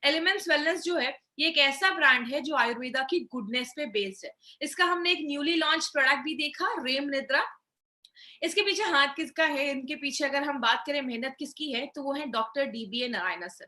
Elements wellness जो है ये एक ऐसा ब्रांड है जो आयुर्वेदा की गुडनेस पे बेस्ड है। इसका हमने एक न्यूली लॉन्च प्रोडक्ट भी देखा, रेम निद्रा। इसके पीछे हाथ किसका है, इनके पीछे अगर हम बात करें मेहनत किसकी है, तो वो है डॉक्टर डीबीए नारायण सर।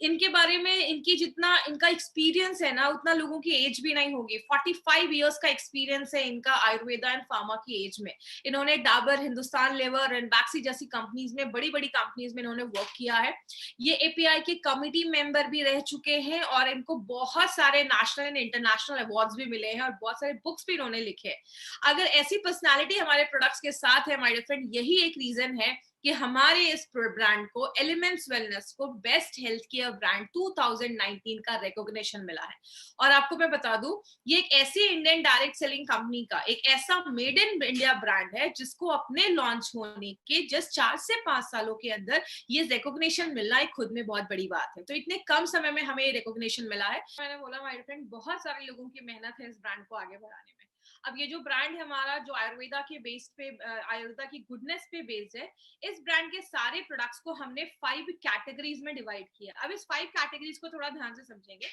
इनके बारे में इनकी जितना इनका एक्सपीरियंस है ना, उतना लोगों की एज भी नहीं होगी। 45 इयर्स का एक्सपीरियंस है इनका आयुर्वेदा एंड फार्मा की एज में। इन्होंने डाबर, हिंदुस्तान लेवर एंड बैक्सी जैसी कंपनीज में, बड़ी बड़ी कंपनीज में इन्होंने वर्क किया है। ये एपीआई के कमिटी मेंबर भी रह चुके हैं और इनको बहुत सारे नेशनल एंड इंटरनेशनल अवार्ड्स भी मिले हैं और बहुत सारे बुक्स भी इन्होंने लिखे हैं। अगर ऐसी पर्सनालिटी हमारे प्रोडक्ट्स के साथ है माय डियर फ्रेंड, यही एक रीजन है कि हमारे इस ब्रांड को, एलिमेंट्स वेलनेस को, बेस्ट हेल्थ केयर ब्रांड 2019 का रिकॉग्निशन मिला है। और आपको मैं बता दूं, ये एक ऐसी इंडियन डायरेक्ट सेलिंग कंपनी का एक ऐसा मेड इन इंडिया ब्रांड है जिसको अपने लॉन्च होने के जस्ट 4 से 5 सालों के अंदर ये रिकॉग्निशन मिलना एक खुद में बहुत बड़ी बात है। तो इतने कम समय में हमें ये रिकॉग्निशन मिला है। मैंने बोला माय फ्रेंड, बहुत सारे लोगों की मेहनत है इस ब्रांड को आगे बढ़ाने में। अब ये जो ब्रांड है हमारा, जो आयुर्वेदा के बेस पे, आयुर्वेदा की गुडनेस पे बेस्ड है, इस ब्रांड के सारे प्रोडक्ट्स को हमने 5 कैटेगरीज में डिवाइड किया। अब इस 5 कैटेगरीज को थोड़ा ध्यान से समझेंगे।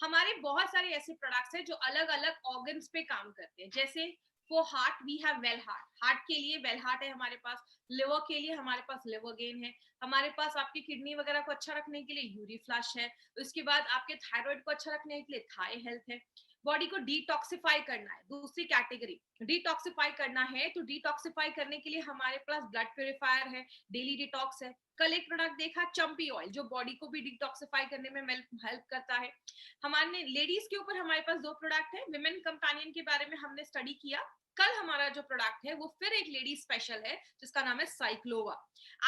हमारे बहुत सारे ऐसे प्रोडक्ट्स हैं जो अलग अलग ऑर्गन्स पे काम करते हैं। जैसे for heart we have well heart, heart के लिए वेल हार्ट है हमारे पास। लिवर के लिए हमारे पास लिवर गेन है। हमारे पास आपकी किडनी वगैरह को अच्छा रखने के लिए यूरी फ्लश है। उसके बाद आपके थायराइड को अच्छा रखने के लिए थाई हेल्थ है। बॉडी को डिटॉक्सिफाई करना है, दूसरी कैटेगरी। डिटॉक्सिफाई करना है तो डिटॉक्सिफाई करने के लिए हमारे पास ब्लड प्यूरिफायर है, डेली डिटॉक्स है। कल एक प्रोडक्ट देखा चंपी ऑयल, जो बॉडी को भी डिटॉक्सिफाई करने में हेल्प करता है। हमारे लेडीज के ऊपर हमारे पास 2 प्रोडक्ट है। विमेन कंपेनियन के बारे में हमने स्टडी किया। कल हमारा जो प्रोडक्ट है वो फिर एक लेडी स्पेशल है जिसका नाम है साइक्लोवा।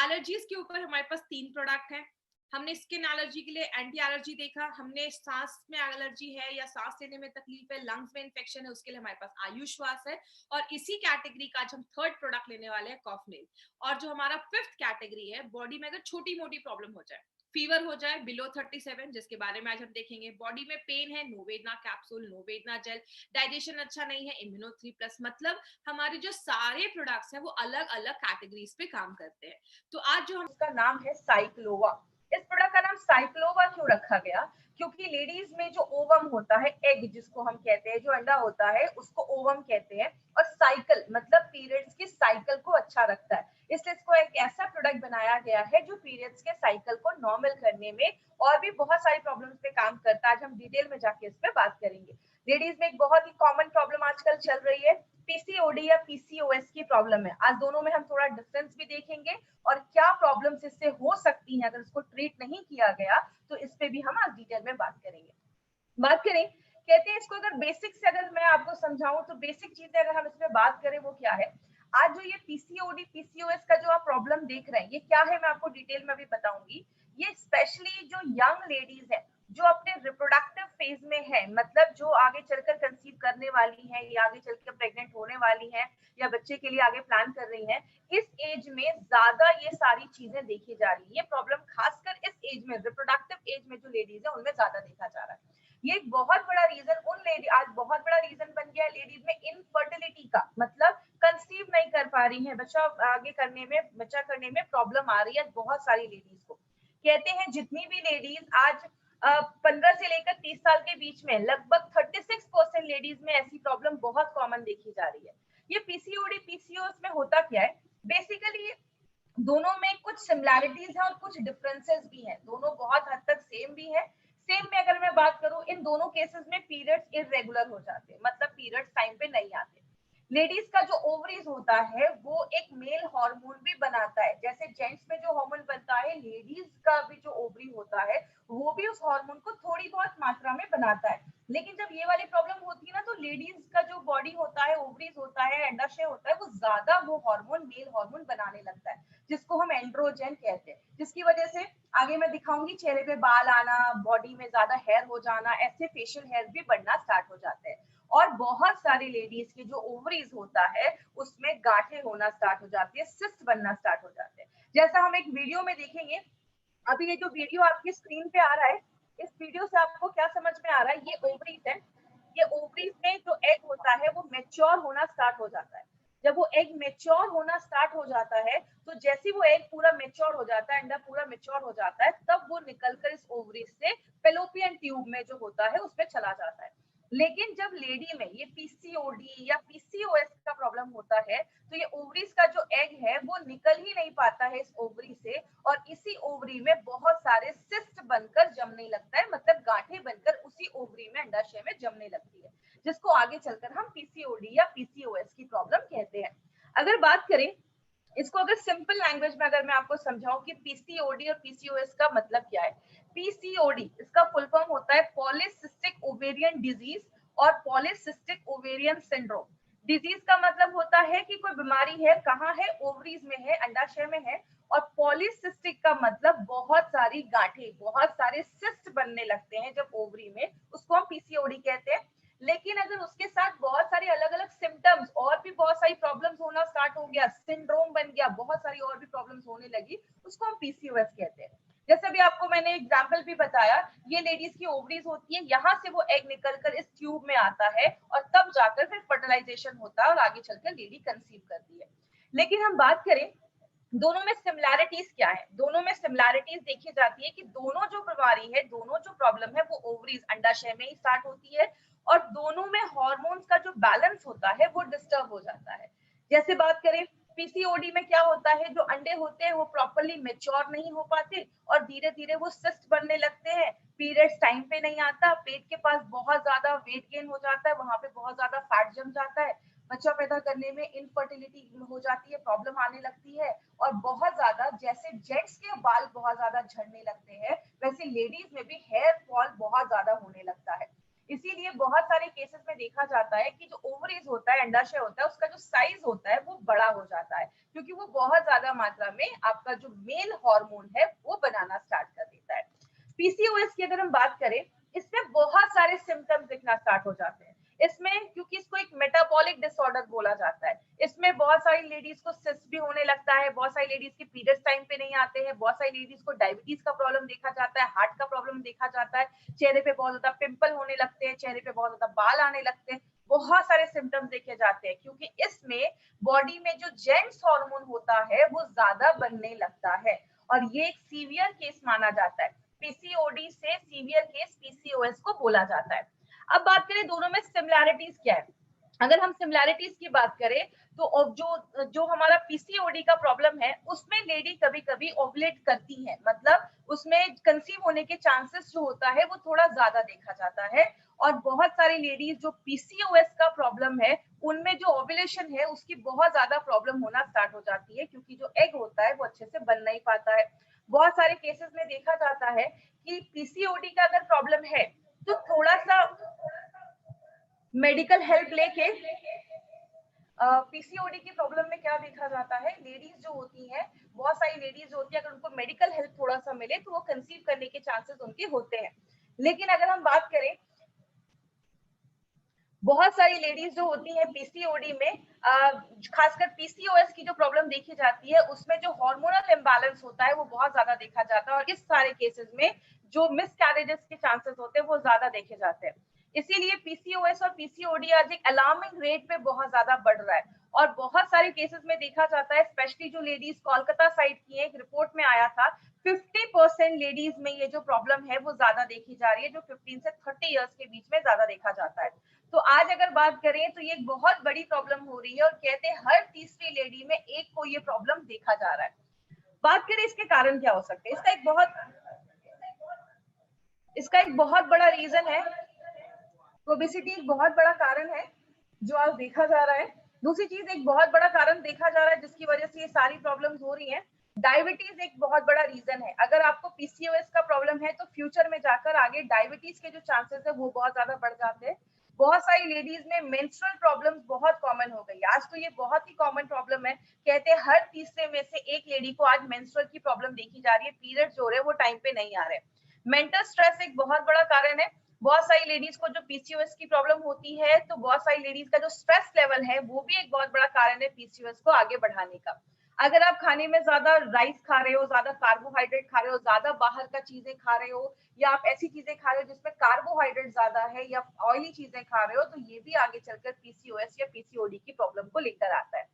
एलर्जीज के ऊपर हमारे पास 3 प्रोडक्ट है। हमने स्किन एलर्जी के लिए एंटी एलर्जी देखा। हमने सांस में एलर्जी है या सांस लेने में तकलीफ है, लंग्स में इन्फेक्शन है, उसके लिए हमारे पास आयुश्वास है। और इसी कैटेगरी का आज हम थर्ड प्रोडक्ट लेने वाले हैं, कॉफनेल। और जो हमारा 5th कैटेगरी है, बॉडी में अगर छोटी मोटी प्रॉब्लम हो जाए, फीवर हो जाए बिलो 37, जिसके बारे में आज हम देखेंगे। बॉडी में पेन है, नोवेदना कैप्सूल, नोवेदना जेल। डाइजेशन अच्छा नहीं है, इम्यूनो 3+। मतलब हमारे जो सारे प्रोडक्ट्स हैं वो अलग अलग कैटेगरीज पे काम करते हैं। तो आज जो हम, इसका नाम है साइक्लोवा। इस प्रोडक्ट का नाम साइक्लोवा क्यों रखा गया? क्योंकि लेडीज में जो ओवम होता है, एग जिसको हम कहते हैं, जो अंडा होता है उसको ओवम कहते हैं, और साइकिल मतलब पीरियड्स की साइकिल को अच्छा रखता है। इसलिए इसको एक ऐसा प्रोडक्ट बनाया गया है जो पीरियड्स के साइकिल को नॉर्मल करने में और भी बहुत सारी प्रॉब्लम्स पे काम करता है। आज हम डिटेल में जाके इस पे बात करेंगे। लेडीज में एक बहुत ही कॉमन प्रॉब्लम आजकल चल रही है, पीसीओडी या पीसीओएस की प्रॉब्लम है। आज दोनों में हम थोड़ा डिफरेंस भी देखेंगे और क्या प्रॉब्लम्स इससे हो सकती हैं अगर इसको ट्रीट नहीं किया गया, तो इस पे भी हम आज डिटेल में बात करेंगे। बात करें, कहते हैं इसको अगर बेसिक से अगर मैं आपको समझाऊं तो बेसिक चीजें अगर हम इसमें बात करें वो क्या है। आज जो ये पीसीओडी पीसीओएस का जो आप प्रॉब्लम देख रहे हैं ये क्या है, मैं आपको डिटेल में भी बताऊंगी। ये स्पेशली जो यंग लेडीज है, जो अपने रिप्रोडक्टिव फेज में है, मतलब जो आगे चलकर कंसीव करने वाली है या आगे चलकर प्रेग्नेंट होने वाली है या बच्चे के लिए आगे प्लान कर रही है, इस एज में ज्यादा ये सारी चीजें देखी जा रही है। ये प्रॉब्लम खासकर इस एज में, रिप्रोडक्टिव एज में जो लेडीज है उनमें ज्यादा देखा जा रहा है। ये एक बहुत बड़ा रीजन उन लेडी, आज बहुत बड़ा रीजन बन गया है लेडीज में इनफर्टिलिटी का, मतलब कंसीव नहीं कर पा रही है, बच्चा आगे करने में, बच्चा करने में प्रॉब्लम आ रही है बहुत सारी लेडीज को। कहते हैं जितनी भी लेडीज आज 15 से लेकर 30 साल के बीच में, लगभग 36% लेडीज में ऐसी प्रॉब्लम बहुत कॉमन देखी जा रही है। ये पीसीओडी पीसीओएस में होता क्या है, बेसिकली दोनों में कुछ सिमिलैरिटीज हैं और कुछ डिफरेंसेस भी हैं। दोनों बहुत हद तक सेम भी है। सेम में अगर मैं बात करूं, इन दोनों केसेस में पीरियड्स इरेगुलर हो जाते हैं, मतलब पीरियड्स टाइम पे नहीं आते। लेडीज का जो ओवरीज होता है वो एक मेल हार्मोन भी बनाता है। जैसे जेंट्स में जो हार्मोन बनता है, लेडीज का भी जो ओवरी होता है वो भी उस हार्मोन को थोड़ी बहुत मात्रा में बनाता है। लेकिन जब ये वाली प्रॉब्लम होती है ना, तो लेडीज का जो बॉडी होता है, ओवरीज होता है, अंडाशय होता है, वो ज्यादा वो हार्मोन, मेल हार्मोन बनाने लगता है, जिसको हम एंड्रोजन कहते हैं। जिसकी वजह से आगे मैं दिखाऊंगी, चेहरे पे बाल आना, बॉडी में ज्यादा हेयर हो जाना, ऐसे फेशियल हेयर भी बढ़ना स्टार्ट हो जाते हैं। और बहुत सारी लेडीज के जो ओवरीज होता है उसमें गांठें होना स्टार्ट हो जाती है, सिस्ट बनना स्टार्ट हो जाते हैं। जैसा हम एक वीडियो में देखेंगे, अभी ये जो वीडियो आपकी स्क्रीन पे आ रहा है, इस वीडियो से आपको क्या समझ में आ रहा है, ये ओवरीज है। ये ओवरीज में जो एग होता है वो मैच्योर होना स्टार्ट हो जाता है। जब वो एग मेच्योर होना स्टार्ट हो जाता है, तो जैसे वो एग पूरा मेच्योर हो जाता है, अंडा पूरा मेच्योर हो जाता है, तब वो निकलकर इस ओवरी से फेलोपियन ट्यूब में जो होता है उसमें चला जाता है। लेकिन जब लेडी में ये पीसीओडी या पीसीओएस का प्रॉब्लम होता है, तो ये ओवरीज का जो एग है वो निकल ही नहीं पाता है इस ओवरी से, और इसी ओवरी में बहुत सारे सिस्ट बनकर जमने लगता है, मतलब गांठें बनकर उसी ओवरी में अंडाशय में जमने लगती है, जिसको आगे चलकर हम पीसीओडी या पीसीओएस की प्रॉब्लम कहते हैं। अगर बात करें इसको, अगर सिंपल लैंग्वेज में अगर मैं आपको समझाऊं कि पीसीओडी और पीसीओएस का मतलब क्या है। पीसीओडी इसका फुल फॉर्म होता है पॉलीसिस्टिक ओवेरियन डिजीज और पॉलीसिस्टिक ओवेरियन सिंड्रोम। डिजीज का मतलब होता है कि कोई बीमारी है, कहाँ है, ओवरीज में है, अंडाशय में है। और पॉलीसिस्टिक का मतलब बहुत सारी गांठें, बहुत सारे सिस्ट बनने लगते हैं जब ओवरी में, उसको हम पीसीओडी कहते हैं। लेकिन अगर उसके साथ बहुत सारे अलग अलग सिम्टम्स और भी बहुत सारी प्रॉब्लम्स होना स्टार्ट हो गया, सिंड्रोम बन गया, बहुत सारी और भी प्रॉब्लम्स होने लगी, उसको हम पीसीओएस कहते हैं। जैसे भी आपको मैंने एग्जांपल भी बताया, ये लेडीज की ओवरीज होती है, यहाँ से वो एग निकलकर इस ट्यूब में आता है और तब जाकर फिर फर्टिलाइजेशन होता है और आगे चलकर लेडी कंसीव करती है। लेकिन हम बात करें दोनों में सिमिलैरिटीज क्या है, दोनों में सिमिलैरिटीज देखी जाती है कि दोनों जो बीमारी है, दोनों जो प्रॉब्लम है, वो ओवरीज अंडाशय में ही स्टार्ट होती है, और दोनों में हार्मोन्स का जो बैलेंस होता है वो डिस्टर्ब हो जाता है। जैसे बात करें पीसीओडी में क्या होता है, जो अंडे होते हैं वो प्रॉपरली मेच्योर नहीं हो पाते और धीरे धीरे वो सिस्ट बनने लगते हैं, पीरियड्स टाइम पे नहीं आता, पेट के पास बहुत ज्यादा वेट गेन हो जाता है, वहां पे बहुत ज्यादा फैट जम जाता है, बच्चा पैदा करने में इनफर्टिलिटी हो जाती है, प्रॉब्लम आने लगती है। और बहुत ज्यादा, जैसे जेंट्स के बाल बहुत ज्यादा झड़ने लगते हैं, वैसे लेडीज में भी हेयर फॉल बहुत ज्यादा होने लगता है। इसीलिए बहुत सारे केसेस में देखा जाता है कि जो ओवरीज होता है, अंडाशय होता है, उसका जो साइज होता है वो बड़ा हो जाता है, क्योंकि वो बहुत ज्यादा मात्रा में आपका जो मेल हार्मोन है वो बनाना स्टार्ट कर देता है। पीसीओएस की अगर हम बात करें, इसमें बहुत सारे सिम्टम्स दिखना स्टार्ट हो जाते हैं। इसमें क्योंकि इसको एक मेटाबॉलिक डिसऑर्डर बोला जाता है, इसमें बहुत सारी लेडीज को सिस्ट भी होने लगता है, बहुत सारी लेडीज के पीरियड्स टाइम पे नहीं आते हैं, बहुत सारी लेडीज को डायबिटीज का प्रॉब्लम देखा जाता है, हार्ट का प्रॉब्लम देखा जाता है, चेहरे पे बहुत ज्यादा पिंपल होने लगते हैं, चेहरे पे बहुत ज्यादा बाल आने लगते हैं, बहुत सारे सिम्टम्स देखे जाते हैं, क्योंकि इसमें बॉडी में जो जेंट्स हार्मोन होता है वो ज्यादा बनने लगता है, और ये एक सीवियर केस माना जाता है। पीसीओडी से सीवियर केस पीसीओएस को बोला जाता है। अब बात करें दोनों में सिमिलैरिटीज क्या है। अगर हम सिमिलैरिटीज की बात करें, तो जो जो हमारा पीसीओडी का प्रॉब्लम है, उसमें लेडी कभी कभी ओवुलेट करती है, मतलब उसमें कंसीव होने के चांसेस जो होता है वो थोड़ा ज्यादा देखा जाता है। और बहुत सारी लेडीज जो पीसीओएस का प्रॉब्लम है, उनमें जो ओवुलेशन है उसकी बहुत ज्यादा प्रॉब्लम होना स्टार्ट हो जाती है, क्योंकि जो एग होता है वो अच्छे से बन नहीं पाता है। बहुत सारे केसेस में देखा जाता है कि पीसीओडी का अगर प्रॉब्लम है, तो थोड़ा सा मेडिकल हेल्प लेके पीसीओडी की प्रॉब्लम में क्या देखा जाता है, लेडीज जो होती हैं, बहुत सारी लेडीज होती है, अगर उनको मेडिकल हेल्प थोड़ा सा मिले तो वो कंसीव करने के चांसेस उनके होते हैं। लेकिन अगर हम बात करें, बहुत सारी लेडीज जो होती हैं पीसीओडी में, खासकर पीसीओएस की जो प्रॉब्लम देखी जाती है, उसमें जो हार्मोनल इम्बैलेंस होता है वो बहुत ज्यादा देखा जाता है, और इस सारे केसेस में जो मिसकैरेजेस के चांसेस होते हैं वो ज्यादा देखे जाते हैं। इसीलिए पीसीओएस और पीसीओडी आज एक अलार्मिंग रेट पे बहुत ज्यादा बढ़ रहा है, और बहुत सारे केसेस में देखा जाता है, स्पेशली जो लेडीज कोलकाता साइड की है, एक रिपोर्ट में आया था 50% लेडीज में ये जो प्रॉब्लम है वो ज्यादा देखी जा रही है, जो 15 से 30 इयर्स के बीच में ज्यादा देखा जाता है। तो आज अगर बात करें तो ये एक बहुत बड़ी प्रॉब्लम हो रही है, और कहते हैं हर तीसरी लेडी में एक को ये प्रॉब्लम देखा जा रहा है। बात करें इसके कारण क्या हो सकते हैं, इसका एक बहुत बड़ा रीजन है, ओबेसिटी एक बहुत बड़ा कारण है जो आज देखा जा रहा है। दूसरी चीज, एक बहुत बड़ा कारण देखा जा रहा है जिसकी वजह से ये सारी प्रॉब्लम्स हो रही हैं, डायबिटीज एक बहुत बड़ा रीजन है। अगर आपको पीसीओएस का प्रॉब्लम है तो फ्यूचर में जाकर आगे डायबिटीज के जो चांसेस है वो बहुत ज्यादा बढ़ जाते हैं। बहुत सारी लेडीज में मेंस्ट्रुअल प्रॉब्लम्स बहुत कॉमन हो गई, आज तो ये बहुत ही कॉमन प्रॉब्लम है, कहते हैं हर तीसरे में से एक लेडी को आज मेंस्ट्रुअल की प्रॉब्लम देखी जा रही है, पीरियड्स जो रहे वो टाइम पे नहीं आ रहे। मेंटल स्ट्रेस एक बहुत बड़ा कारण है, बहुत सारी लेडीज को जो पीसीओएस की प्रॉब्लम होती है, तो बहुत सारी लेडीज का जो स्ट्रेस लेवल है वो भी एक बहुत बड़ा कारण है पीसीओएस को आगे बढ़ाने का। अगर आप खाने में ज्यादा राइस खा रहे हो, ज्यादा कार्बोहाइड्रेट खा रहे हो, ज्यादा बाहर का चीजें खा रहे हो, या आप ऐसी चीजें खा रहे हो जिसमें कार्बोहाइड्रेट ज्यादा है, या ऑयली चीजें खा रहे हो, तो ये भी आगे चलकर पीसीओएस या पीसीओडी की प्रॉब्लम को लेकर आता है।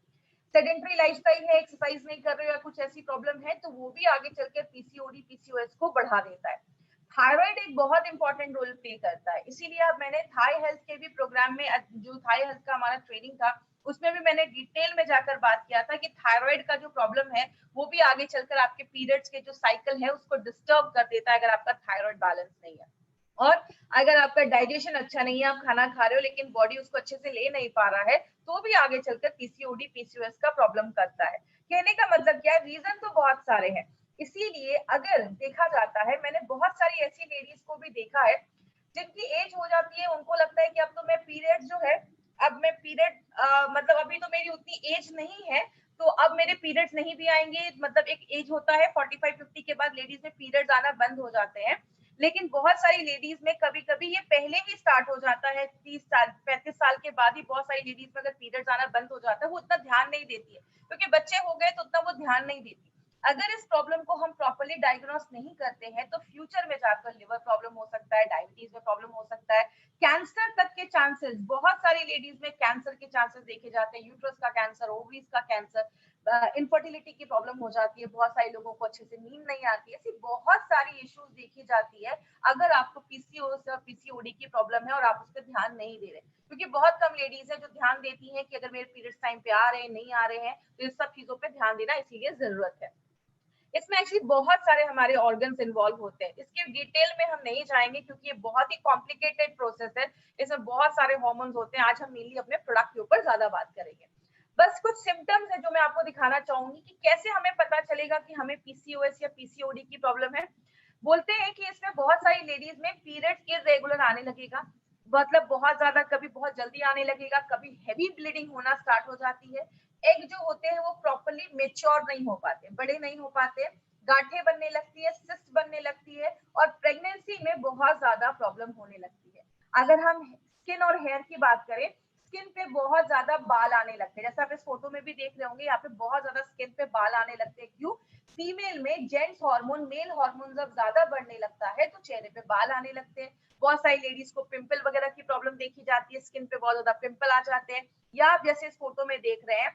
सेडेंटरी लाइफस्टाइल है, एक्सरसाइज नहीं कर रहे हो या कुछ ऐसी प्रॉब्लम है, तो वो भी आगे चलकर पीसीओडी पीसीओएस को बढ़ा देता है। थायराइड एक बहुत इंपॉर्टेंट रोल प्ले करता है, इसीलिए अब मैंने थाई हेल्थ के भी प्रोग्राम में, जो थाई हेल्थ का हमारा ट्रेनिंग था, उसमें भी मैंने डिटेल में जाकर बात किया था कि थायराइड का जो प्रॉब्लम है वो भी आगे चलकर आपके पीरियड्स के जो साइकिल है उसको डिस्टर्ब कर देता है अगर आपका थायराइड बैलेंस नहीं है। और अगर आपका डाइजेशन अच्छा नहीं है, आप खाना खा रहे हो लेकिन बॉडी उसको अच्छे से ले नहीं पा रहा है, तो भी आगे चलकर पीसीओडी पीसीओएस का प्रॉब्लम करता है। कहने का मतलब क्या है, रीजन तो बहुत सारे हैं। इसीलिए अगर देखा जाता है, मैंने बहुत सारी ऐसी लेडीज को भी देखा है जिनकी एज हो जाती है, उनको लगता है कि अब तो मैं पीरियड जो है, अब मैं पीरियड मतलब अभी तो मेरी उतनी एज नहीं है, तो अब मेरे पीरियड्स नहीं भी आएंगे। मतलब एक एज होता है 45-50 के बाद लेडीज में पीरियड्स आना बंद हो जाते हैं, लेकिन बहुत सारी लेडीज में कभी कभी ये पहले ही स्टार्ट हो जाता है, 30 साल 35 साल के बाद ही बहुत सारी लेडीज में अगर पीरियड्स आना बंद हो जाता है, वो उतना ध्यान नहीं देती है क्योंकि बच्चे हो गए तो उतना वो ध्यान नहीं देती। अगर इस प्रॉब्लम को हम प्रॉपर्ली डायग्नोस नहीं करते हैं तो फ्यूचर में जाकर लिवर प्रॉब्लम हो सकता है, डायबिटीज में प्रॉब्लम हो सकता है, कैंसर तक के चांसेस, बहुत सारी लेडीज में कैंसर के चांसेस देखे जाते हैं, यूट्रस का कैंसर, ओवरीज का कैंसर, इनफर्टिलिटी की प्रॉब्लम हो जाती है, बहुत सारे लोगों को अच्छे से नींद नहीं आती है, ऐसी बहुत सारी इश्यूज देखी जाती है अगर आपको पीसीओएस या पीसीओडी की प्रॉब्लम है और आप उस पर ध्यान नहीं दे रहे। क्योंकि बहुत कम लेडीज है जो ध्यान देती हैं कि अगर मेरे पीरियड्स टाइम पे आ रहे हैं, नहीं आ रहे हैं, तो इस सब चीजों पे ध्यान देना इसीलिए जरूरत है। इसमें एक्चुअली बहुत सारे हमारे ऑर्गन्स इन्वॉल्व होते हैं, इसके डिटेल में हम नहीं जाएंगे क्योंकि ये बहुत ही कॉम्प्लिकेटेड प्रोसेस है, इसमें बहुत सारे हार्मोन्स होते हैं। आज हम मेनली अपने प्रोडक्ट के ऊपर ज्यादा बात करेंगे। बस कुछ सिम्टम्स है जो मैं आपको दिखाना चाहूंगी कि कैसे हमें पता चलेगा कि हमें पीसीओएस या पीसीओडी की प्रॉब्लम है। बोलते हैं कि इसमें बहुत सारी लेडीज में पीरियड इरेगुलर आने लगेगा, मतलब बहुत ज्यादा, कभी बहुत जल्दी आने लगेगा, कभी हेवी ब्लीडिंग होना स्टार्ट हो जाती है, एग जो होते हैं वो प्रॉपर्ली मेच्योर नहीं हो पाते, बड़े नहीं हो पाते, गांठें बनने लगती है, सिस्ट बनने लगती है, और प्रेगनेंसी में बहुत ज्यादा प्रॉब्लम होने लगती है। अगर हम स्किन और हेयर की बात करें, स्किन पे बहुत ज्यादा बाल आने लगते हैं, जैसे आप इस फोटो में भी देख रहे होंगे, यहाँ पे बहुत ज्यादा स्किन पे बाल आने लगते हैं। क्यों? फीमेल में जेंट्स हार्मोन, मेल हार्मोन जब ज्यादा बढ़ने लगता है तो चेहरे पे बाल आने लगते हैं। बहुत सारी लेडीज को पिंपल वगैरह की प्रॉब्लम देखी जाती है, स्किन पे बहुत ज्यादा पिंपल आ जाते हैं, या आप जैसे इस फोटो में देख रहे हैं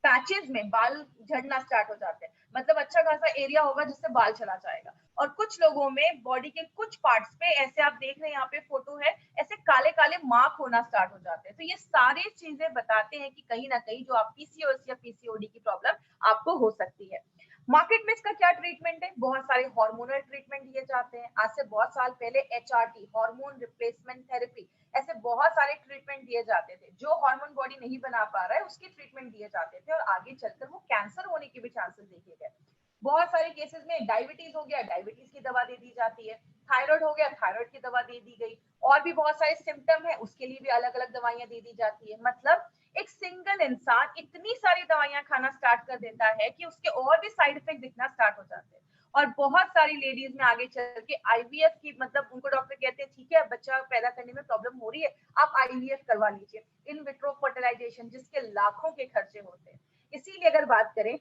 पैचेस में बाल झड़ना स्टार्ट हो जाते हैं, मतलब अच्छा खासा एरिया होगा जिससे बाल चला जाएगा। और कुछ लोगों में बॉडी के कुछ पार्ट्स पे, ऐसे आप देख रहे हैं यहाँ पे फोटो है, ऐसे काले काले मार्क होना स्टार्ट हो जाते हैं। तो ये सारी चीजें बताते हैं कि कहीं ना कहीं जो आप पीसीओएस या पीसीओडी की प्रॉब्लम आपको हो सकती है। मार्केट में इसका क्या ट्रीटमेंट है? बहुत सारे हार्मोनल ट्रीटमेंट दिए जाते हैं। आज से बहुत साल पहले एचआरटी, हार्मोन रिप्लेसमेंट थेरेपी, ऐसे बहुत सारे ट्रीटमेंट दिए जाते थे। जो हार्मोन बॉडी नहीं बना पा रहा है उसकी ट्रीटमेंट दिए जाते थे, और आगे चलकर वो कैंसर होने के भी चांसेस देखे गए। बहुत सारे केसेस में डायबिटीज हो गया, डायबिटीज की दवा दे दी जाती है, थायराइड हो गया, थायराइड की दवा दे दी गई, और भी बहुत सारे सिम्टम है उसके लिए भी अलग अलग दवाइयां दे दी जाती है। मतलब एक सिंगल इंसान इतनी सारी दवाइयां खाना स्टार्ट कर देता है कि उसके और भी साइड इफेक्ट दिखना स्टार्ट हो जाते हैं। और बहुत सारी लेडीज में आगे चल के आईवीएफ की, मतलब उनको डॉक्टर कहते हैं ठीक है बच्चा पैदा करने में प्रॉब्लम हो रही है, आप आईवीएफ करवा लीजिए, इन विट्रो फर्टिलाइजेशन, जिसके लाखों के खर्चे होते हैं। इसीलिए अगर बात करें,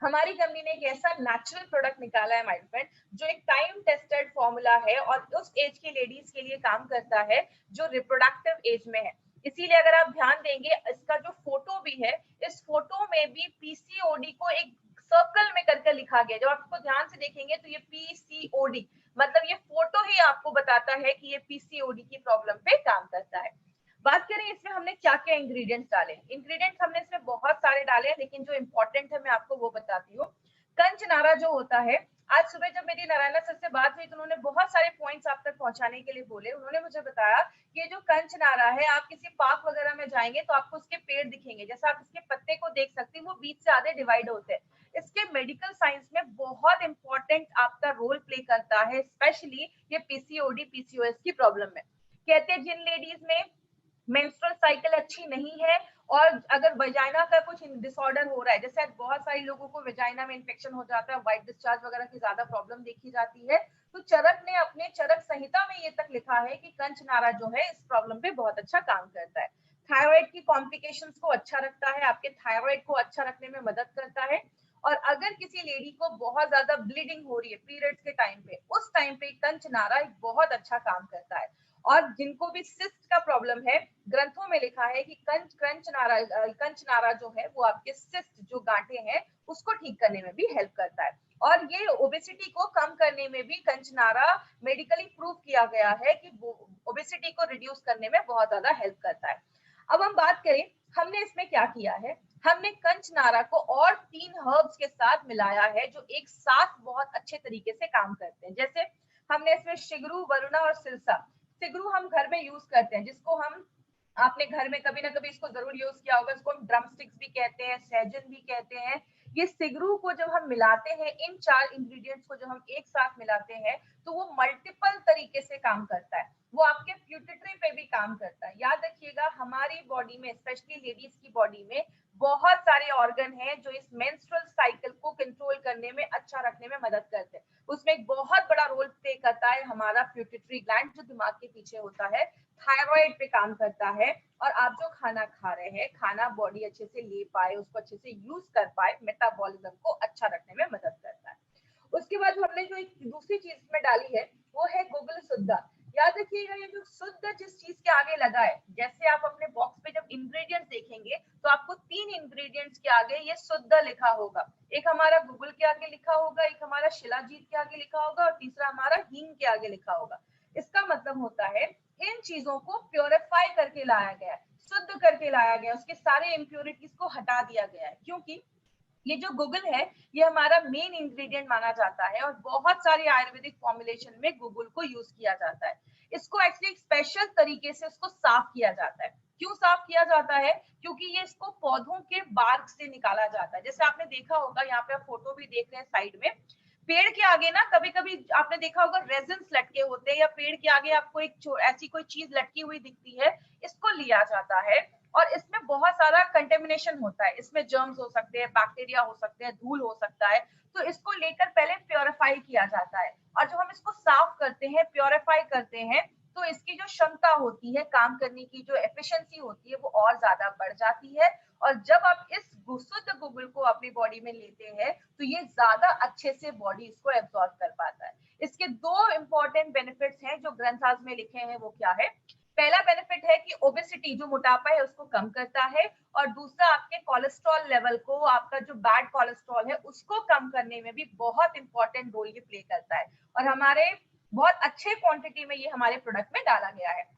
हमारी कंपनी ने एक ऐसा नेचुरल प्रोडक्ट निकाला है माय फ्रेंड, जो एक टाइम टेस्टेड फॉर्मूला है और उस एज के लेडीज के लिए काम करता है जो रिप्रोडक्टिव एज में है। इसीलिए अगर आप ध्यान देंगे, इसका जो फोटो भी है, इस फोटो में भी पीसीओडी को एक सर्कल में करके लिखा गया। जब आप इसको ध्यान से देखेंगे तो ये पीसीओडी, मतलब ये फोटो ही आपको बताता है कि ये पीसीओडी की प्रॉब्लम पे काम करता है। बात करें इसमें हमने क्या क्या इंग्रेडिएंट्स डाले, इंग्रेडिएंट्स हमने इसमें बहुत सारे डाले हैं, लेकिन जो इंपॉर्टेंट है मैं आपको वो बताती हूँ। कंचनारा जो होता है, आज सुबह जब मेरी नारायणा सर से बात हुई तो उन्होंने बहुत सारे पॉइंट्स आप तक पहुंचाने के लिए बोले। उन्होंने मुझे बताया कि ये जो कंचनारा है, आप किसी पार्क वगैरह में जाएंगे तो आपको उसके पेड़ दिखेंगे, जैसे आप इसके पत्ते को देख सकते हैं, वो बीच से आधे डिवाइड होते हैं। इसके मेडिकल साइंस में बहुत इंपॉर्टेंट आपका रोल प्ले करता है, स्पेशली ये पीसीओडी पीसीओएस की प्रॉब्लम में। कहते हैं जिन लेडीज में मेंस्ट्रुअल साइकिल अच्छी नहीं है, और अगर वजाइना का कुछ डिसऑर्डर हो रहा है, जैसे बहुत सारे लोगों को वजाइना में इन्फेक्शन हो जाता है, व्हाइट डिस्चार्ज वगैरह की ज्यादा प्रॉब्लम देखी जाती है, तो चरक ने अपने चरक संहिता में ये तक लिखा है कि कंचनारा जो है इस प्रॉब्लम पे बहुत अच्छा काम करता है। थायराइड की कॉम्प्लिकेशंस को अच्छा रखता है, आपके थायराइड को अच्छा रखने में मदद करता है। और अगर किसी लेडी को बहुत ज्यादा ब्लीडिंग हो रही है पीरियड्स के टाइम पे, उस टाइम पे कंचनारा एक बहुत अच्छा काम करता है। और जिनको भी सिस्ट का प्रॉब्लम है, ग्रंथों में लिखा है कि कंचनारा जो है वो आपके सिस्ट जो गांठें हैं उसको ठीक करने में भी हेल्प करता है। और ये ओबेसिटी को कम करने में भी कंचनारा मेडिकली प्रूव किया गया है कि ओबेसिटी को रिड्यूस करने में बहुत ज्यादा हेल्प करता है। अब हम बात करें हमने इसमें क्या किया है, हमने कंचनारा को और 3 हर्ब्स के साथ मिलाया है जो एक साथ बहुत अच्छे तरीके से काम करते हैं। जैसे हमने इसमें शिगरू, वरुणा और सिरसा। शिगरू हम घर में यूज करते हैं, जिसको हम आपने घर में कभी ना कभी इसको जरूर यूज किया होगा, इसको हम ड्रम स्टिक्स भी कहते हैं, सहजन भी कहते हैं। ये सिगरू को जब हम मिलाते हैं, इन 4 इंग्रेडिएंट्स को जब हम एक साथ मिलाते हैं तो वो मल्टीपल तरीके से काम करता है। वो आपके प्यूटिट्री पे भी काम करता है। याद रखिएगा हमारी बॉडी में, स्पेशली लेडीज की बॉडी में बहुत सारे ऑर्गन हैं जो इस मेंस्ट्रुअल साइकिल को कंट्रोल करने में, अच्छा रखने में मदद करते हैं। उसमें एक बहुत बड़ा रोल प्ले करता है हमारा प्यूटिट्री ग्लैंड जो दिमाग के पीछे होता है, थायराइड पे काम करता है। और आप जो खाना खा रहे हैं, खाना बॉडी अच्छे से ले पाए, उसको अच्छे से यूज कर पाए, मेटाबॉलिज्म को अच्छा रखने में मदद करता है। उसके बाद हमने जो एक दूसरी चीज में डाली है वो है गूगल शुद्ध। याद रखिएगा ये जो शुद्ध जिस चीज के आगे लगा है, जैसे आप अपने बॉक्स पे जब इंग्रेडिएंट्स देखेंगे तो आपको 3 इंग्रेडिएंट्स के आगे ये शुद्ध लिखा होगा। एक हमारा गूगल के आगे लिखा होगा, एक हमारा शिलाजीत के आगे लिखा होगा और तीसरा हमारा हींग के आगे लिखा होगा। इसका मतलब होता है इन चीजों को प्योरीफाई करके लाया गया है, शुद्ध करके लाया गया है, उसके सारे इम्प्योरिटीज को हटा दिया गया है। क्योंकि ये जो गूगल है ये हमारा मेन इंग्रेडिएंट माना जाता है और बहुत सारे आयुर्वेदिक फॉर्मुलेशन में गूगल को यूज किया जाता है। इसको एक्चुअली स्पेशल तरीके से उसको साफ किया जाता है। क्यों साफ किया जाता है? क्योंकि ये इसको पौधों के बार्क से निकाला जाता है। जैसे आपने देखा होगा, यहाँ पे आप फोटो भी देख रहे हैं साइड में, पेड़ के आगे ना कभी कभी आपने देखा होगा रेजिन्स लटके होते हैं, या पेड़ के आगे आपको एक ऐसी कोई चीज लटकी हुई दिखती है, इसको लिया जाता है। और इसमें बहुत सारा कंटेमिनेशन होता है, इसमें जर्म्स हो सकते हैं, बैक्टीरिया हो सकते हैं, धूल हो सकता है। तो इसको लेकर पहले प्योरीफाई किया जाता है, और जब हम इसको साफ करते हैं, प्योरीफाई करते हैं, तो इसकी जो क्षमता होती है, काम करने की जो एफिशिएंसी होती है, वो और ज्यादा बढ़ जाती है। और जब आप इस शुद्ध गूगल को अपनी बॉडी में लेते हैं तो ये ज्यादा अच्छे से बॉडी इसको एब्जॉर्ब कर पाता है। इसके 2 इंपॉर्टेंट बेनिफिट्स हैं जो ग्रंथाज में लिखे हैं, वो क्या है? पहला बेनिफिट है कि ओबेसिटी जो मोटापा है उसको कम करता है, और दूसरा आपके कोलेस्ट्रॉल लेवल को, आपका जो बैड कोलेस्ट्रॉल है उसको कम करने में भी बहुत इंपॉर्टेंट रोल ये प्ले करता है। और हमारे बहुत अच्छे क्वांटिटी में ये हमारे प्रोडक्ट में डाला गया है।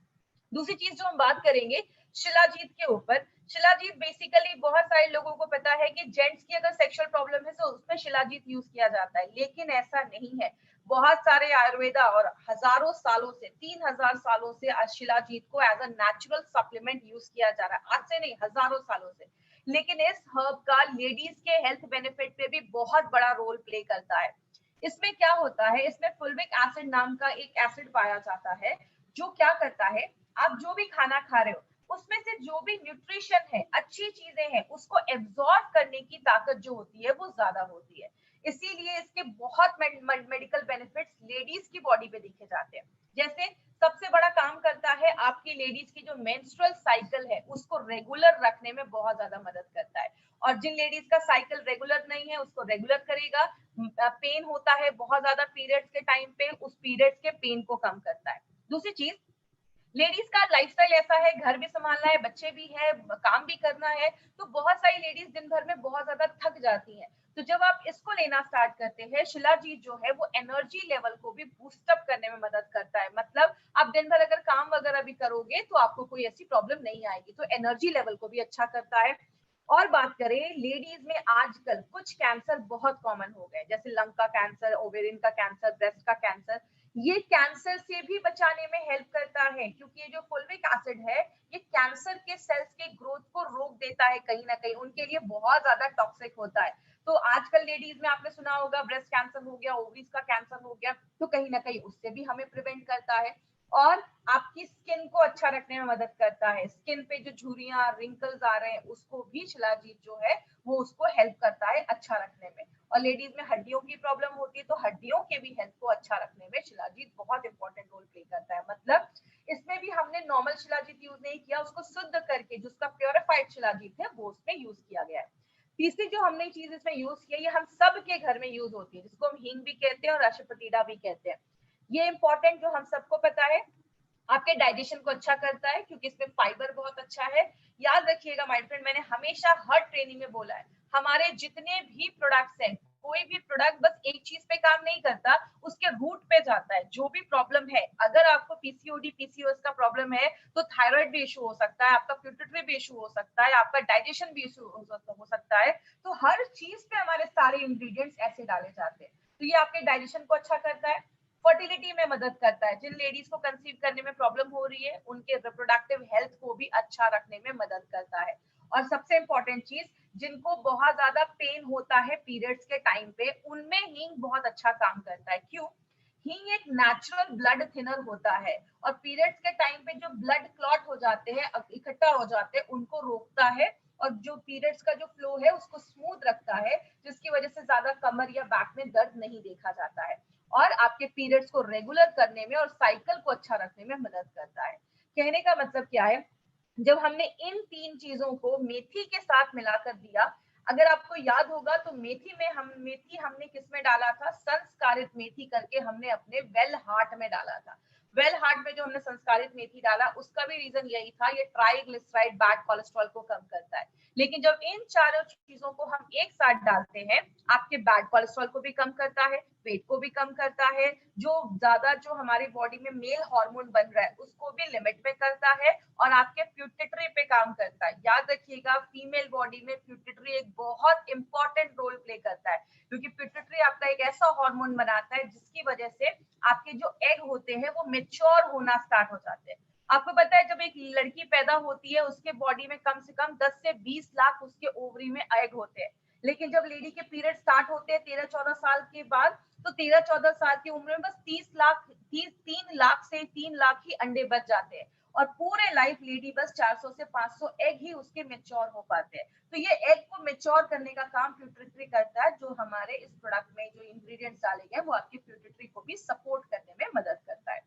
दूसरी चीज जो हम बात करेंगे शिलाजीत के ऊपर। शिलाजीत बेसिकली बहुत सारे लोगों को पता है कि जेंट्स की अगर सेक्सुअल प्रॉब्लम है तो उसमें शिलाजीत यूज किया जाता है, लेकिन ऐसा नहीं है। बहुत सारे आयुर्वेदा और हजारों सालों से, 3000 सालों से शिलाजीत को as a natural supplement use किया जा रहा है, आज से नहीं हजारों सालों से। लेकिन इस हर्ब का लेडीज के हेल्थ बेनिफिट पे भी बहुत बड़ा रोल प्ले करता है। इसमें क्या होता है, इसमें फुल्विक एसिड नाम का एक एसिड पाया जाता है, जो क्या करता है, आप जो भी खाना खा रहे हो उसमें से जो भी न्यूट्रिशन है, अच्छी चीजें हैं, उसको एब्जॉर्ब करने की ताकत जो होती है वो ज्यादा होती है। इसीलिए इसके बहुत मेडिकल बेनिफिट्स लेडीज की बॉडी पे देखे जाते हैं। जैसे सबसे बड़ा काम करता है आपकी लेडीज की जो मेंस्ट्रुअल साइकिल है उसको रेगुलर रखने में बहुत ज्यादा मदद करता है। और जिन लेडीज का साइकिल रेगुलर नहीं है उसको रेगुलर करेगा। पेन होता है बहुत ज्यादा पीरियड्स के टाइम पे, उस पीरियड्स के पेन को कम करता है। दूसरी चीज, लेडीज का लाइफस्टाइल ऐसा है, घर भी संभालना है, बच्चे भी है, काम भी करना है, तो बहुत सारी लेडीज दिन भर में बहुत ज्यादा थक जाती हैं। तो जब आप इसको लेना स्टार्ट करते हैं, शिलाजीत जो है वो एनर्जी लेवल को भी बूस्ट अप करने में मदद करता है। मतलब आप दिन भर अगर काम वगैरह भी करोगे तो आपको कोई ऐसी प्रॉब्लम नहीं आएगी, तो एनर्जी लेवल को भी अच्छा करता है। और बात करें लेडीज में, आजकल कुछ कैंसर बहुत कॉमन हो गए, जैसे लंग का कैंसर, ओवेरियन का कैंसर, ब्रेस्ट का कैंसर। ये कैंसर से भी बचाने में हेल्प करता है, क्योंकि ये जो फुल्विक एसिड है ये कैंसर के सेल्स के ग्रोथ को रोक देता है, कहीं ना कहीं उनके लिए बहुत ज्यादा टॉक्सिक होता है। तो आजकल लेडीज में आपने सुना होगा ब्रेस्ट कैंसर हो गया, ओवरीज का कैंसर हो गया, तो कहीं ना कहीं उससे भी हमें प्रिवेंट करता है। और आपकी स्किन को अच्छा रखने में मदद करता है। स्किन पे जो झुर्रियां, रिंकल्स आ रहे हैं उसको भी शिलाजीत जो है वो उसको हेल्प करता है अच्छा रखने में। और लेडीज में हड्डियों की प्रॉब्लम होती है तो हड्डियों के भी हेल्थ को अच्छा रखने में शिलाजीत बहुत इंपॉर्टेंट रोल प्ले करता है। मतलब इसमें भी हमने नॉर्मल शिलाजीत यूज नहीं किया, उसको शुद्ध करके जिसका प्योरिफाइड शिलाजीत है वो उसमें यूज किया गया है। तीसरी जो हमने चीज इसमें यूज की है, ये हम सब के घर में यूज होती है, जिसको हम हींग भी कहते हैं और अशफतीडा भी कहते हैं। ये इंपॉर्टेंट जो हम सबको पता है, आपके डाइजेशन को अच्छा करता है क्योंकि इसमें फाइबर बहुत अच्छा है। याद रखिएगा माय फ्रेंड, मैंने हमेशा हर ट्रेनिंग में बोला है, हमारे जितने भी प्रोडक्ट्स हैं, कोई भी प्रोडक्ट बस एक चीज पे काम नहीं करता, उसके रूट पे जाता है। जो भी प्रॉब्लम है, अगर आपको पीसीओडी पीसीओएस का प्रॉब्लम है तो थायराइड भी इशू हो सकता है, आपका पिट्यूटरी भी इशू हो सकता है, आपका डाइजेशन भी इशू हो सकता है। तो हर चीज पे हमारे सारे इंग्रेडिएंट्स ऐसे डाले जाते हैं। तो ये आपके डाइजेशन को अच्छा करता है, फर्टिलिटी में मदद करता है। जिन लेडीज को कंसीव करने में प्रॉब्लम हो रही है, उनके रिप्रोडक्टिव हेल्थ को भी अच्छा रखने में मदद करता है। और सबसे इंपॉर्टेंट चीज, जिनको बहुत ज्यादा पेन होता है पीरियड्स के टाइम पे, उनमें हींग बहुत अच्छा काम करता है। क्यों? हींग एक नेचुरल ब्लड थिनर होता है और पीरियड्स के टाइम पे जो ब्लड क्लॉट हो जाते हैं, इकट्ठा हो जाते हैं, उनको रोकता है और जो पीरियड्स का जो फ्लो है उसको स्मूथ रखता है, जिसकी वजह से ज्यादा कमर या बैक में दर्द नहीं देखा जाता है और आपके पीरियड्स को रेगुलर करने में और साइकिल को अच्छा रखने में मदद करता है। कहने का मतलब क्या है, जब हमने इन 3 चीजों को मेथी के साथ मिलाकर दिया, अगर आपको याद होगा तो मेथी हमने किसमें डाला था, संस्कारित मेथी करके हमने अपने वेल हार्ट में डाला था। वेल हार्ट में जो हमने संस्कारित मेथी डाला, उसका भी रीजन यही था, ये ट्राइग्लिसराइड बैड कोलेस्ट्रॉल को कम करता है। लेकिन जब इन चारों चीजों को हम एक साथ डालते हैं, आपके बैड कोलेस्ट्रॉल को भी कम करता है, वेट को भी कम करता है, जो हमारी बॉडी में मेल हार्मोन बन रहा है उसको भी लिमिट में करता है और आपके प्यूटिटरी पे काम करता है। याद रखिएगा, फीमेल बॉडी में प्यूटिटरी एक बहुत इंपॉर्टेंट रोल प्ले करता है, क्योंकि प्यूटिटरी आपका एक ऐसा हार्मोन बनाता है जिसकी वजह से आपके जो एग होते हैं वो मेच्योर होना स्टार्ट हो जाते हैं। आपको पता है, जब एक लड़की पैदा होती है उसके बॉडी में कम से कम 10 से 20 लाख उसके ओवरी में एग होते हैं। लेकिन जब लेडी के पीरियड स्टार्ट होते हैं 13-14 साल के बाद, तो 13-14 साल की उम्र में बस 3 लाख से 3 लाख ही अंडे बच जाते हैं और पूरे लाइफ लेडी बस 400 से 500 एग ही उसके मेच्योर हो पाते हैं। तो ये एग को मेच्योर करने का काम प्यूटिटरी करता है, जो हमारे इस प्रोडक्ट में जो इंग्रेडिएंट्स डाले गए वो आपकी प्यूटिटरी को भी सपोर्ट करने में मदद करता है।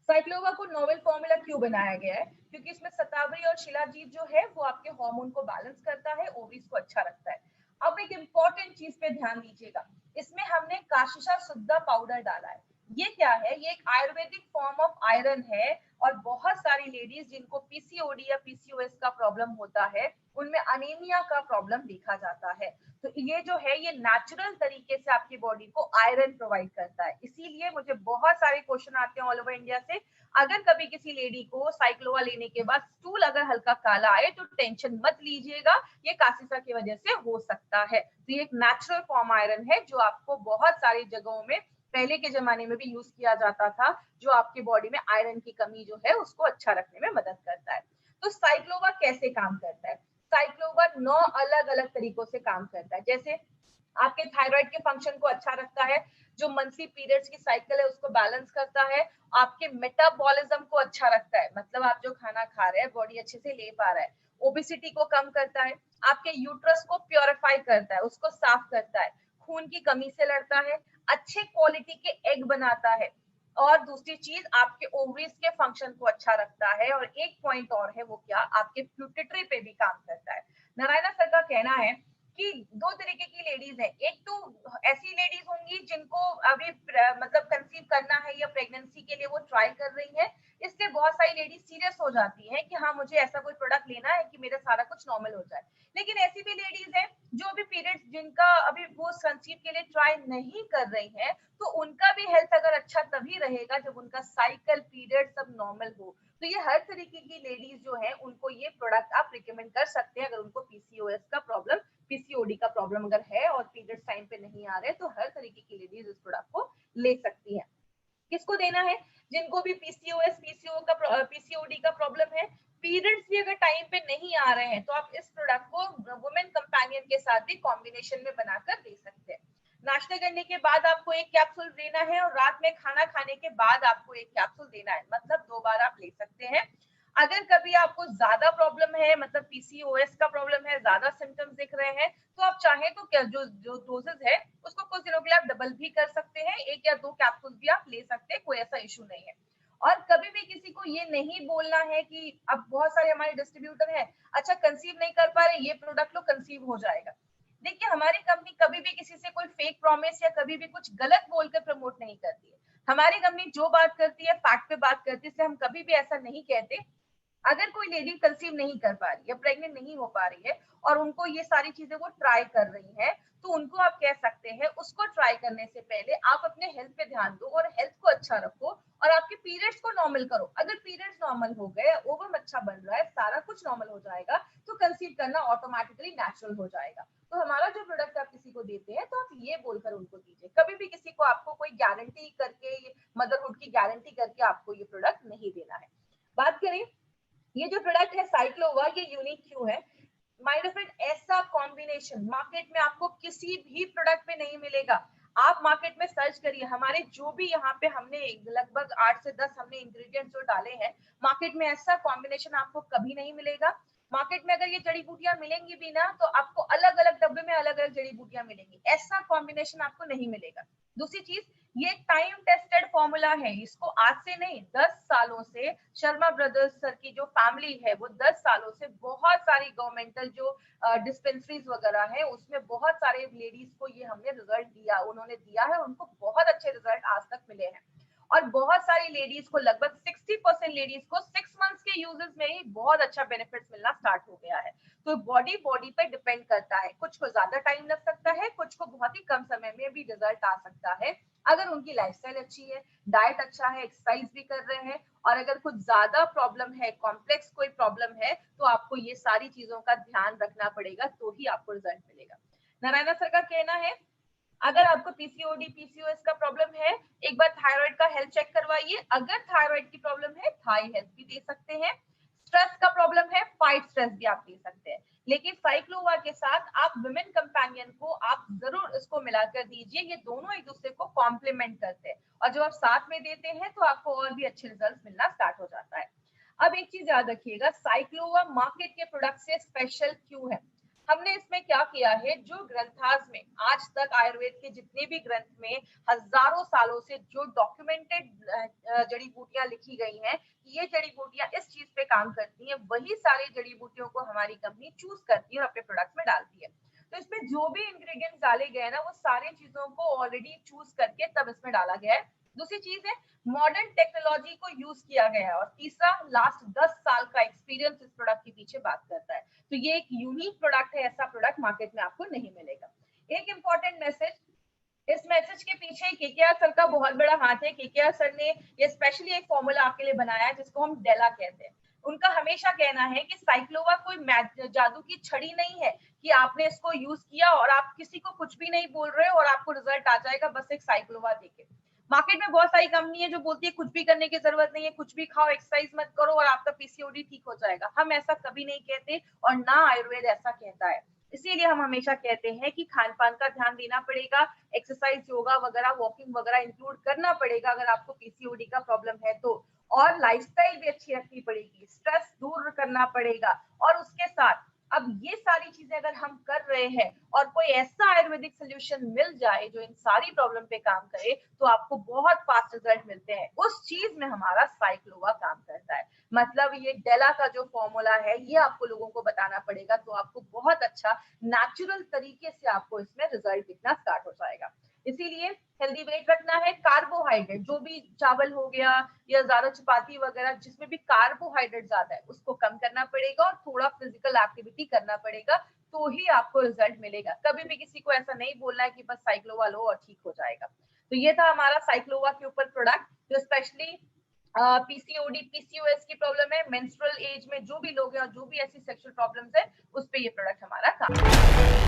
साइक्लोवा को नोवेल फॉर्मूला क्यों बनाया गया है? क्योंकि इसमें शतावरी और शिलाजीत जो है वो आपके हार्मोन को बैलेंस करता है, ओवरीज को अच्छा रखता है। अब एक इंपॉर्टेंट चीज पे ध्यान दीजिएगा, इसमें हमने काशिशा शुद्धा पाउडर डाला है। ये क्या है? ये एक आयुर्वेदिक फॉर्म ऑफ आयरन है और बहुत सारी लेडीज जिनको पीसीओडी या पीसीओएस का प्रॉब्लम होता है, उनमें अनीमिया का प्रॉब्लम देखा जाता है। तो ये जो है ये नेचुरल तरीके से आपकी बॉडी को आयरन प्रोवाइड करता है। इसीलिए मुझे बहुत सारे क्वेश्चन आते हैं ऑल ओवर इंडिया से, अगर कभी किसी लेडी को साइक्लोवा लेने के बाद स्टूल अगर हल्का काला आए तो टेंशन मत लीजिएगा, ये कासिसा की वजह से हो सकता है। तो ये एक नेचुरल फॉर्म आयरन है जो आपको बहुत सारी जगहों में पहले के जमाने में भी यूज किया जाता था, जो आपकी बॉडी में आयरन की कमी जो है उसको अच्छा रखने में मदद करता है। तो साइक्लोवा कैसे काम करता है? साइक्लोवा 9 अलग अलग तरीकों से काम करता है। जैसे आपके थायराइड के फंक्शन को अच्छा रखता है, जो मंथली पीरियड्स की साइकिल है उसको बैलेंस करता है, आपके मेटाबॉलिज्म को अच्छा रखता है, मतलब आप जो खाना खा रहे हैं बॉडी अच्छे से ले पा रहा है, ओबेसिटी को कम करता है, आपके यूट्रस को प्योरीफाई करता है, उसको साफ करता है, खून की कमी से लड़ता है, अच्छे क्वालिटी के एग बनाता है और दूसरी चीज आपके ओवरीज के फंक्शन को अच्छा रखता है। और एक पॉइंट और है, वो क्या, आपके प्यूटिटरी पे भी काम करता है। नारायणा सर का कहना है कि 2 तरीके की लेडीज है, एक तो ऐसी लेडीज होंगी जिनको अभी मतलब कंसीव करना है या प्रेगनेंसी के लिए वो ट्राई कर रही है, इसलिए बहुत सारी लेडीज सीरियस हो जाती है कि हाँ मुझे ऐसा कोई प्रोडक्ट लेना है कि मेरा सारा कुछ नॉर्मल हो जाए। लेकिन ऐसी भी लेडीज है जो अभी पीरियड्स जिनका अभी वो कंसीव के लिए ट्राई नहीं कर रही है, तो उनका भी हेल्थ अगर अच्छा तभी रहेगा जब उनका साइकिल पीरियड सब नॉर्मल हो। तो ये हर तरीके की लेडीज जो है उनको ये प्रोडक्ट आप रिकमेंड कर सकते हैं, अगर उनको पीसीओएस का प्रॉब्लम, पीसीओडी का प्रॉब्लम अगर है और पीरियड्स टाइम पे नहीं आ रहे, तो हर तरीके की लेडीज इस प्रोडक्ट को ले सकती है। किसको देना है? जिनको भी पीसीओएस पीसीओडी का प्रॉब्लम है, पीरियड्स भी अगर टाइम पे नहीं आ रहे हैं, तो आप इस प्रोडक्ट को वुमेन कंपेनियन के साथ भी कॉम्बिनेशन में बनाकर दे सकते हैं। नाश्ता करने के बाद आपको एक कैप्सूल देना है और रात में खाना खाने के बाद आपको एक कैप्सूल देना है, मतलब 2 बार आप ले सकते हैं। अगर कभी आपको ज्यादा प्रॉब्लम है, मतलब पीसीओएस का प्रॉब्लम है, ज्यादा सिम्टम्स दिख रहे हैं, तो आप चाहें तो क्या जो डोजेस है उसको कुछ दिनों के लिए आप डबल भी कर सकते हैं, 1 या 2 कैप्सूल भी आप ले सकते हैं, कोई ऐसा इशू नहीं है। और कभी भी किसी को ये नहीं बोलना है कि अब बहुत सारे हमारे डिस्ट्रीब्यूटर हैं, अच्छा कंसीव नहीं कर पा रहे, ये प्रोडक्ट लो कंसीव हो जाएगा। देखिए हमारी कंपनी कभी भी किसी से कोई फेक प्रॉमिस या कभी भी कुछ गलत बोलकर प्रमोट नहीं करती है। हमारी कंपनी जो बात करती है फैक्ट पे बात करती है, इसलिए हम कभी भी ऐसा नहीं कहते। अगर कोई लेडी कंसीव नहीं कर पा रही है, प्रेग्नेंट नहीं हो पा रही है और उनको ये सारी चीजें वो ट्राई कर रही है, तो उनको आप कह सकते हैं उसको ट्राई करने से पहले आप अपने हेल्थ पे ध्यान दो और हेल्थ को अच्छा रखो और आपके पीरियड्स को नॉर्मल करो। अगर पीरियड्स नॉर्मल हो गए, ओवम अच्छा बन रहा है, सारा कुछ नॉर्मल हो जाएगा, तो कंसीव करना ऑटोमेटिकली नेचुरल हो जाएगा। तो हमारा जो प्रोडक्ट आप किसी को देते हैं तो आप ये बोलकर उनको दीजिए। कभी भी किसी को आपको कोई गारंटी करके, मदरहुड की गारंटी करके आपको ये प्रोडक्ट नहीं देना है। बात करें, ये जो प्रोडक्ट है साइक्लोवा, ये यूनिक क्यों है? माय डियर फ्रेंड, ऐसा कॉम्बिनेशन मार्केट में आपको किसी भी प्रोडक्ट में नहीं मिलेगा। आप मार्केट में सर्च करिए, हमारे जो भी यहाँ पे हमने लगभग 8 से 10 हमने इंग्रेडिएंट्स जो डाले हैं, मार्केट में ऐसा कॉम्बिनेशन आपको कभी नहीं मिलेगा। मार्केट में अगर ये जड़ी बूटियां मिलेंगी भी ना, तो आपको अलग अलग डब्बे में अलग अलग जड़ी बूटियां मिलेंगी, ऐसा कॉम्बिनेशन आपको नहीं मिलेगा। दूसरी चीज, ये टाइम टेस्टेड फॉर्मूला है, इसको आज से नहीं 10 सालों से शर्मा ब्रदर्स सर की जो फैमिली है वो 10 सालों से बहुत सारी गवर्नमेंटल जो डिस्पेंसरीज वगैरह है उसमें बहुत सारे लेडीज को ये हमने रिजल्ट दिया, उन्होंने दिया है, उनको बहुत अच्छे रिजल्ट आज तक मिले हैं। और बहुत सारी लेडीज को, लगभग 60% लेडीज को 6 मंथ्स के यूजेस में ही बहुत अच्छा बेनिफिट्स मिलना स्टार्ट हो गया है। तो बॉडी पे डिपेंड करता है, कुछ को ज्यादा टाइम लग सकता है, कुछ को बहुत ही कम समय में भी रिजल्ट आ सकता है, अगर उनकी लाइफस्टाइल अच्छी है, डाइट अच्छा है, एक्सरसाइज भी कर रहे हैं। और अगर कुछ ज्यादा प्रॉब्लम है, कॉम्प्लेक्स कोई प्रॉब्लम है, तो आपको ये सारी चीजों का ध्यान रखना पड़ेगा, तो ही आपको रिजल्ट मिलेगा। नारायणा सर का कहना है, अगर आपको पीसीओडी पीसीओएस का प्रॉब्लम है, एक बार थायराइड का हेल्थ चेक करवाइए। अगर थायराइड की प्रॉब्लम है, थाई हेल्थ भी दे सकते हैं। स्ट्रेस का प्रॉब्लम है, फाइट स्ट्रेस भी आप दे सकते हैं। लेकिन साइक्लोवा के साथ आप विमेन कंपेनियन को आप जरूर इसको मिलाकर दीजिए, ये दोनों एक दूसरे को कॉम्प्लीमेंट करते हैं, और जब आप साथ में देते हैं तो आपको और भी अच्छे रिजल्ट मिलना स्टार्ट हो जाता है। अब एक चीज याद रखिएगा, साइक्लोवा मार्केट के प्रोडक्ट से स्पेशल क्यों है? हमने इसमें क्या किया है, जो ग्रंथास में आज तक आयुर्वेद के जितने भी ग्रंथ में हजारों सालों से जो डॉक्यूमेंटेड जड़ी बूटियां लिखी गई हैं, ये जड़ी बूटियां इस चीज पे काम करती हैं, वही सारी जड़ी बूटियों को हमारी कंपनी चूज करती है और अपने प्रोडक्ट में डालती है। तो इसमें जो भी इंग्रेडिएंट्स डाले गए ना, वो सारी चीजों को ऑलरेडी चूज करके तब इसमें डाला गया है। दूसरी चीज है, मॉडर्न टेक्नोलॉजी को यूज किया गया है। और तीसरा, लास्ट 10 साल का एक्सपीरियंस इस प्रोडक्ट के पीछे बात करता है। तो ये एक यूनिक प्रोडक्ट है, ऐसा प्रोडक्ट मार्केट में आपको नहीं मिलेगा। एक इंपॉर्टेंट मैसेज, इस मैसेज के पीछे केकेआर सर का बहुत बड़ा हाथ है। केकेआर सर ने ये स्पेशली एक फॉर्मूला आपके लिए बनाया है जिसको हम डेला कहते हैं। उनका हमेशा कहना है कि साइक्लोवा कोई जादू की छड़ी नहीं है कि आपने इसको यूज किया और आप किसी को कुछ भी नहीं बोल रहे हो और आपको रिजल्ट आ जाएगा बस एक साइक्लोवा देके। मार्केट में बहुत सारी कंपनी है जो बोलती है कुछ भी करने की जरूरत नहीं है, कुछ भी खाओ, एक्सरसाइज मत करो और आपका पीसीओडी ठीक हो जाएगा। हम ऐसा कभी नहीं कहते और ना आयुर्वेद ऐसा कहता है। इसीलिए हम हमेशा कहते हैं कि खान पान का ध्यान देना पड़ेगा, एक्सरसाइज, योगा वगैरह, वॉकिंग वगैरह इंक्लूड करना पड़ेगा अगर आपको पीसीओडी का प्रॉब्लम है तो। और लाइफस्टाइल भी अच्छी रखनी पड़ेगी, स्ट्रेस दूर करना पड़ेगा। और उसके साथ अब ये सारी चीजें अगर हम कर रहे हैं और कोई ऐसा आयुर्वेदिक सोल्यूशन मिल जाए जो इन सारी प्रॉब्लम पे काम करे, तो आपको बहुत फास्ट रिजल्ट मिलते हैं। उस चीज में हमारा साइक्लोवा काम करता है। मतलब ये डेला का जो फॉर्मूला है, ये आपको लोगों को बताना पड़ेगा, तो आपको बहुत अच्छा नेचुरल तरीके से आपको इसमें रिजल्ट दिखना स्टार्ट हो जाएगा। इसीलिए हेल्दी वेट रखना है, कार्बोहाइड्रेट जो भी चावल हो गया या ज्यादा चपाती वगैरह जिसमें भी कार्बोहाइड्रेट ज्यादा है उसको कम करना पड़ेगा और थोड़ा फिजिकल एक्टिविटी करना पड़ेगा, तो ही आपको रिजल्ट मिलेगा। कभी भी किसी को ऐसा नहीं बोलना है कि बस साइक्लोवा लो और ठीक हो जाएगा। तो ये था हमारा साइक्लोवा के ऊपर प्रोडक्ट, जो स्पेशली पीसीओडी पीसीओएस की प्रॉब्लम है, मेंस्ट्रुअल एज में जो भी लोग हैं और जो भी ऐसी सेक्सुअल प्रॉब्लम्स है, उस पे ये प्रोडक्ट हमारा काम